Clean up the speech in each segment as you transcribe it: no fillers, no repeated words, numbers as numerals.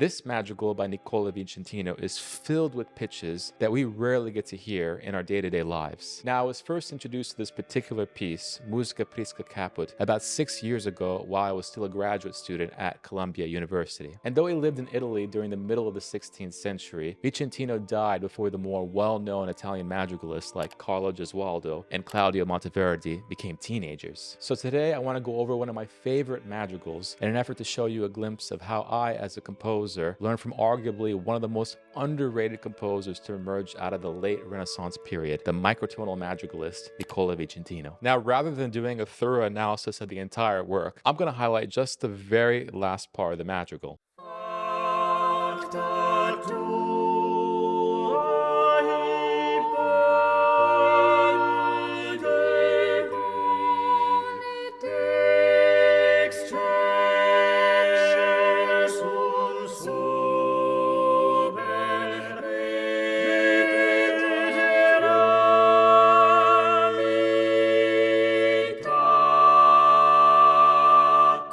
This madrigal by Nicola Vicentino is filled with pitches that we rarely get to hear in our day-to-day lives. Now, I was first introduced to this particular piece, Musica Prisca Caput, about 6 years ago while I was still a graduate student at Columbia University. And though he lived in Italy during the middle of the 16th century, Vicentino died before the more well-known Italian madrigalists like Carlo Gesualdo and Claudio Monteverdi became teenagers. So today I want to go over one of my favorite madrigals in an effort to show you a glimpse of how I, as a composer, learned from arguably one of the most underrated composers to emerge out of the late Renaissance period, the microtonal madrigalist Nicola Vicentino. Now, rather than doing a thorough analysis of the entire work, I'm going to highlight just the very last part of the madrigal.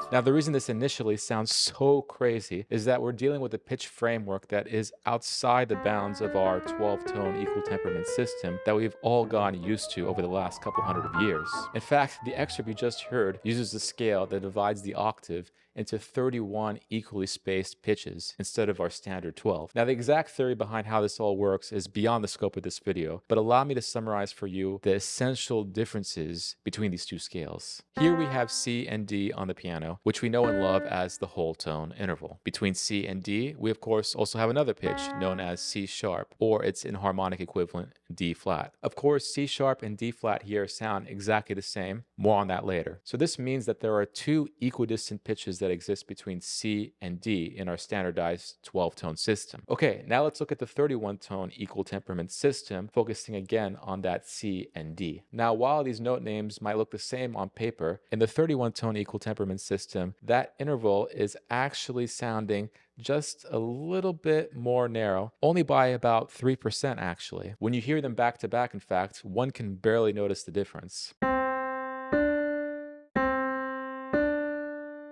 Now, the reason this initially sounds so crazy is that we're dealing with a pitch framework that is outside the bounds of our 12-tone equal temperament system that we've all gotten used to over the last couple hundred of years. In fact, the excerpt you just heard uses a scale that divides the octave into 31 equally spaced pitches instead of our standard 12. Now, the exact theory behind how this all works is beyond the scope of this video, but allow me to summarize for you the essential differences between these two scales. Here we have C and D on the piano, which we know and love as the whole tone interval. Between C and D, we of course also have another pitch known as C sharp, or its enharmonic equivalent, D flat. Of course, C sharp and D flat here sound exactly the same. More on that later. So this means that there are two equidistant pitches that exist between C and D in our standardized 12-tone system. Okay, now let's look at the 31-tone equal temperament system, focusing again on that C and D. Now, while these note names might look the same on paper, in the 31-tone equal temperament system, that interval is actually sounding just a little bit more narrow, only by about 3% actually. When you hear them back to back, in fact, one can barely notice the difference.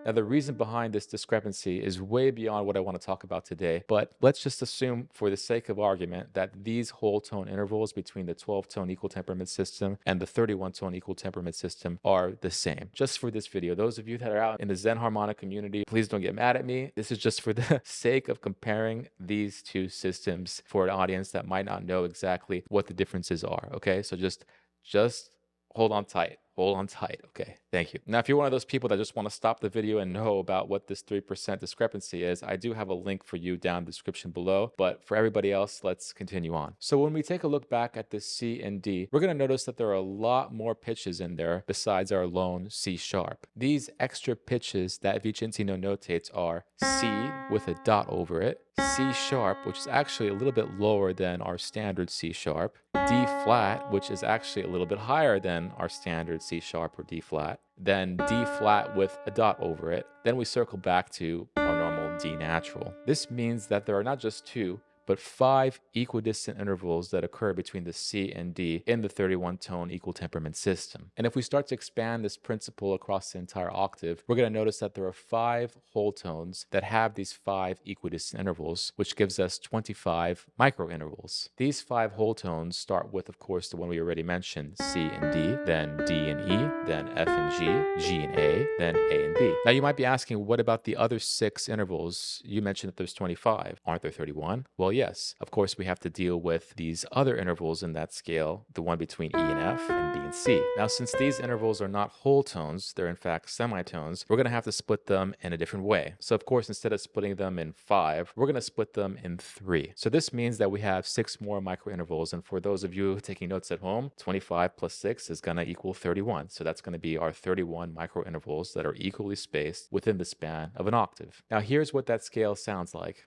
Now, the reason behind this discrepancy is way beyond what I want to talk about today, but let's just assume, for the sake of argument, that these whole tone intervals between the 12-tone equal temperament system and the 31-tone equal temperament system are the same. Just for this video, those of you that are out in the Zen harmonic community, please don't get mad at me. This is just for the sake of comparing these two systems for an audience that might not know exactly what the differences are, okay? So just hold on tight. Hold on tight. Okay, thank you. Now, if you're one of those people that just want to stop the video and know about what this 3% discrepancy is, I do have a link for you down in the description below. But for everybody else, let's continue on. So when we take a look back at this C and D, we're going to notice that there are a lot more pitches in there besides our lone C sharp. These extra pitches that Vicentino notates are C with a dot over it, C sharp, which is actually a little bit lower than our standard C sharp, D flat, which is actually a little bit higher than our standard C sharp or D flat, then D flat with a dot over it. Then we circle back to our normal D natural. This means that there are not just two, but 5 equidistant intervals that occur between the C and D in the 31-tone equal temperament system. And if we start to expand this principle across the entire octave, we're going to notice that there are 5 whole tones that have these 5 equidistant intervals, which gives us 25 microintervals. These 5 whole tones start with, of course, the one we already mentioned, C and D, then D and E, then F and G, G and A, then A and B. Now you might be asking, what about the other 6 intervals? You mentioned that there's 25. Aren't there 31? Well, yes, of course, we have to deal with these other intervals in that scale, the one between E and F and B and C. Now, since these intervals are not whole tones, they're in fact semitones, we're going to have to split them in a different way. So, of course, instead of splitting them in 5, we're going to split them in 3. So this means that we have 6 more microintervals. And for those of you taking notes at home, 25 plus 6 is going to equal 31. So that's going to be our 31 microintervals that are equally spaced within the span of an octave. Now, here's what that scale sounds like.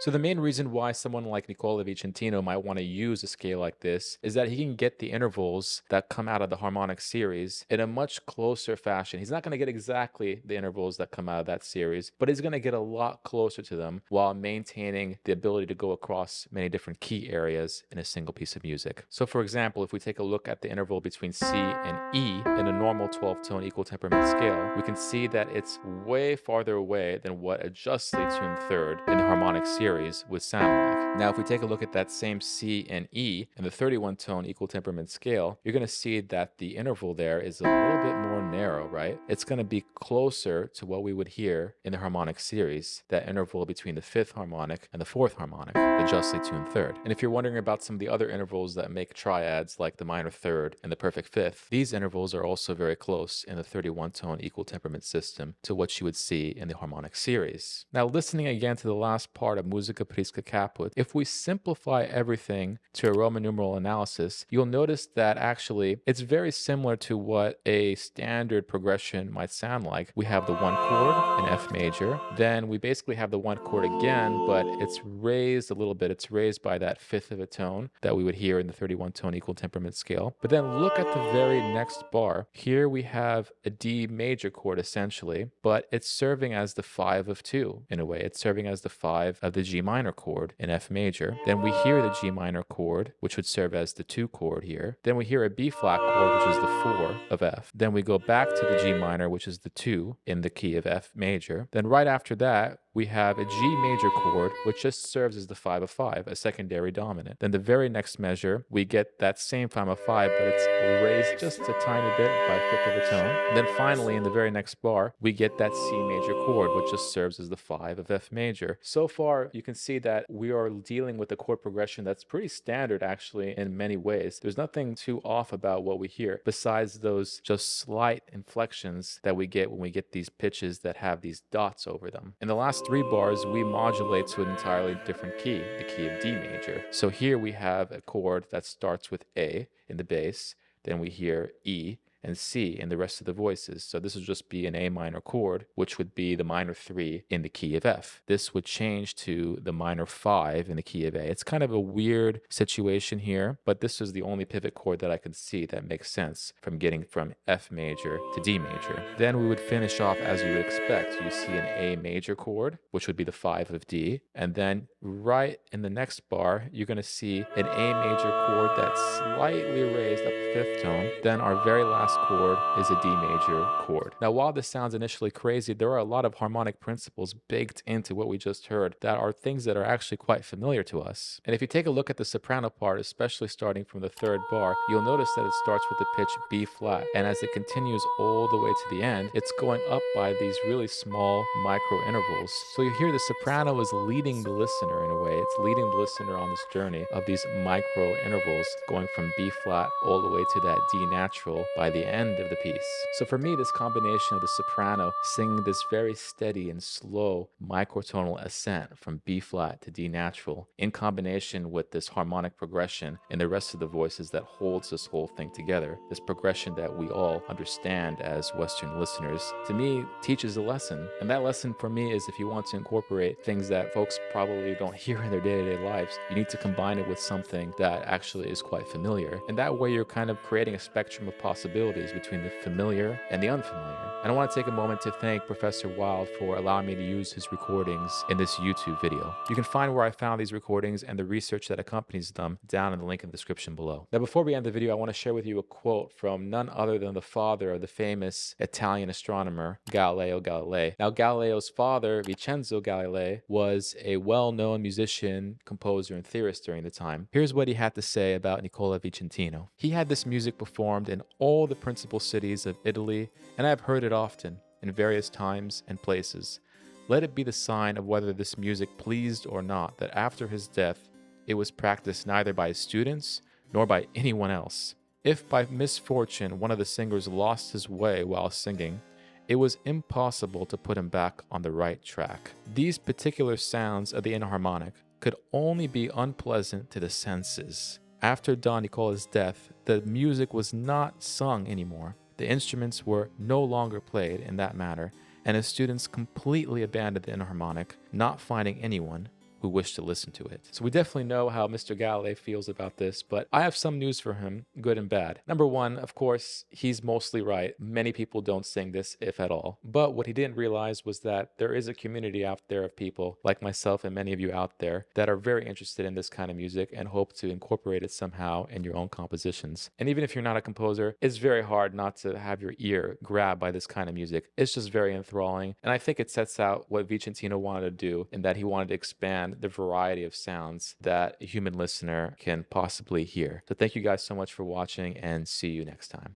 So the main reason why someone like Nicola Vicentino might want to use a scale like this is that he can get the intervals that come out of the harmonic series in a much closer fashion. He's not going to get exactly the intervals that come out of that series, but he's going to get a lot closer to them while maintaining the ability to go across many different key areas in a single piece of music. So for example, if we take a look at the interval between C and E in a normal 12-tone equal temperament scale, we can see that it's way farther away than what a justly tuned third in the harmonic series would sound like. Now, if we take a look at that same C and E in the 31-tone equal temperament scale, you're going to see that the interval there is a little bit more narrow, right? It's going to be closer to what we would hear in the harmonic series, that interval between the fifth harmonic and the fourth harmonic, the justly tuned third. And if you're wondering about some of the other intervals that make triads, like the minor third and the perfect fifth, these intervals are also very close in the 31-tone equal temperament system to what you would see in the harmonic series. Now, listening again to the last part of Musica Prisca Caput, if we simplify everything to a Roman numeral analysis, you'll notice that actually it's very similar to what a standard progression might sound like. We have the one chord in F major, then we basically have the one chord again, but it's raised a little bit. It's raised by that fifth of a tone that we would hear in the 31-tone equal temperament scale. But then look at the very next bar. Here we have a D major chord essentially, but it's serving as the 5 of 2 in a way. It's serving as the 5 of the G minor chord in F major. Then we hear the G minor chord, which would serve as the 2 chord here. Then we hear a B flat chord, which is the 4 of F. Then we go back to the G minor, which is the 2 in the key of F major. Then right after that, we have a G major chord, which just serves as the 5 of 5, a secondary dominant. Then the very next measure, we get that same 5 of 5, but it's raised just a tiny bit by a fifth of a tone. Then finally, in the very next bar, we get that C major chord, which just serves as the 5 of F major. So far, you can see that we are dealing with a chord progression that's pretty standard, actually, in many ways. There's nothing too off about what we hear, besides those just slight inflections that we get when we get these pitches that have these dots over them. In the last 3 bars, we modulate to an entirely different key, the key of D major. So here we have a chord that starts with A in the bass, then we hear E and C in the rest of the voices. So this would just be an A minor chord, which would be the minor 3 in the key of F. This would change to the minor 5 in the key of A. It's kind of a weird situation here, but this is the only pivot chord that I could see that makes sense from getting from F major to D major. Then we would finish off as you would expect. You see an A major chord, which would be the 5 of D, and then right in the next bar, you're going to see an A major chord that's slightly raised up the 5th tone. Then our very last chord is a D major chord. Now, while this sounds initially crazy, there are a lot of harmonic principles baked into what we just heard that are things that are actually quite familiar to us. And if you take a look at the soprano part, especially starting from the 3rd bar, you'll notice that it starts with the pitch B flat, and as it continues all the way to the end, it's going up by these really small micro intervals. So you hear the soprano is leading the listener in a way. It's leading the listener on this journey of these micro intervals going from B flat all the way to that D natural by the end of the piece. So for me, this combination of the soprano singing this very steady and slow microtonal ascent from B flat to D natural in combination with this harmonic progression in the rest of the voices that holds this whole thing together, this progression that we all understand as Western listeners, to me teaches a lesson. And that lesson for me is if you want to incorporate things that folks probably don't hear in their day-to-day lives, you need to combine it with something that actually is quite familiar. And that way you're kind of creating a spectrum of possibilities between the familiar and the unfamiliar. And I want to take a moment to thank Professor Wild for allowing me to use his recordings in this YouTube video. You can find where I found these recordings and the research that accompanies them down in the link in the description below. Now, before we end the video, I want to share with you a quote from none other than the father of the famous Italian astronomer, Galileo Galilei. Now, Galileo's father, Vincenzo Galilei, was a well-known musician, composer, and theorist during the time. Here's what he had to say about Nicola Vicentino. He had this music performed in all the principal cities of Italy, and I have heard it often, in various times and places. Let it be the sign of whether this music pleased or not, that after his death, it was practiced neither by his students nor by anyone else. If by misfortune one of the singers lost his way while singing, it was impossible to put him back on the right track. These particular sounds of the enharmonic could only be unpleasant to the senses. After Don Nicola's death, the music was not sung anymore. The instruments were no longer played in that manner, and his students completely abandoned the enharmonic, not finding anyone who wish to listen to it. So we definitely know how Mr. Galilei feels about this, but I have some news for him, good and bad. Number one, of course, he's mostly right. Many people don't sing this, if at all. But what he didn't realize was that there is a community out there of people like myself and many of you out there that are very interested in this kind of music and hope to incorporate it somehow in your own compositions. And even if you're not a composer, it's very hard not to have your ear grabbed by this kind of music. It's just very enthralling. And I think it sets out what Vicentino wanted to do, in that he wanted to expand the variety of sounds that a human listener can possibly hear. So thank you guys so much for watching, and see you next time.